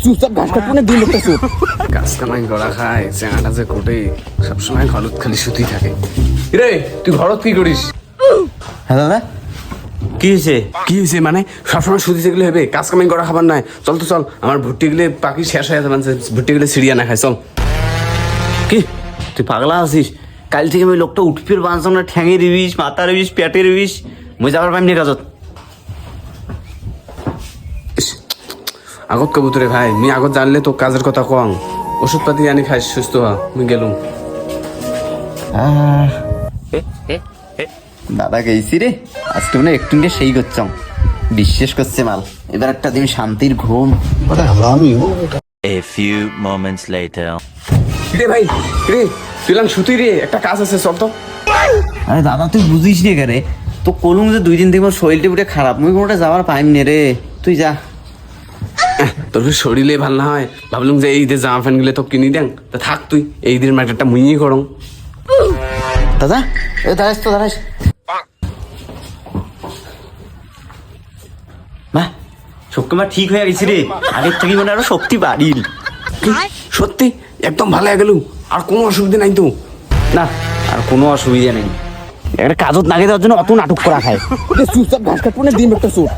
চুপচাপ ঘাস কাটবো না, দিন একটা চুপ। কাজ কামাই করা খায় চেঙাটা যে কোটে সবসময় ঘরত খালি সুতি থাকে। রে তুই ঘরত কি করিস? হ্যাঁ দাদা, কি হয়েছে? কি হয়েছে মানে সবসময় সুতি থাকলে হবে? কাজ কামাই করা খাবার নাই। চল তো চল, আমার ভুট্টি গেলে পাখি শেষ হয়ে যাবে, ভুট্টি গেলে সিরিয়া না খায়। চল। কি তুই পাগলা আছিস? কাল থেকে আমি লোকটা উঠফির বাঁচতাম না, ঠ্যাঙে দিবিস, মাথা দিবিস, পেটে দিবিস, মই যাবার পাইম নি কাজত। আগত কবুতরে ভাই, মি আগত জানলে তো কাজের কথা কম। ওষুধ পাতি আনি খাই, সুস্থ হ। মুই গেলুম। দাদা গেছি রে, আজকে মানে একটু সেই করছাম, বিশ্বাস করছে মাল। এবার একটা দিন শান্তির ঘুম। A few moments later. রে ভাই, রে তুই সুতি রে, একটা কাজ আছে, চল তো। আরে দাদা তুই বুঝিস নি কে রে, তো কলুম যে 2 দিন থেকে মোর শরীরটা পুরো খারাপ, মুই কোনোটা যাবার পাইম নে রে, তুই যা। তোর শরীরে ভাল না হয়, ভাবলাম যে এই ঈদের জামা প্যান্ট গুলো তো কিনি দেন, তা থাক তুই এই ঈদের মার্কেটটা মুইই করং। দাদা এ দাঁড়াইস তো, দাঁড়াইস। মা শক্তি মা ঠিক হয়ে গেছি রে, আগের থেকে মনে আরো শক্তি বাড়িল। কি? সত্যি একদম ভালো হয়ে গেল? আর কোনো অসুবিধা নাই তো? না আর কোনো অসুবিধা নেই, একটা কাজত নাগে দেওয়ার জন্য অত নাটক করা খায়। চুপচাপ ঘাস কাটবো না, দিন একটা চুপ।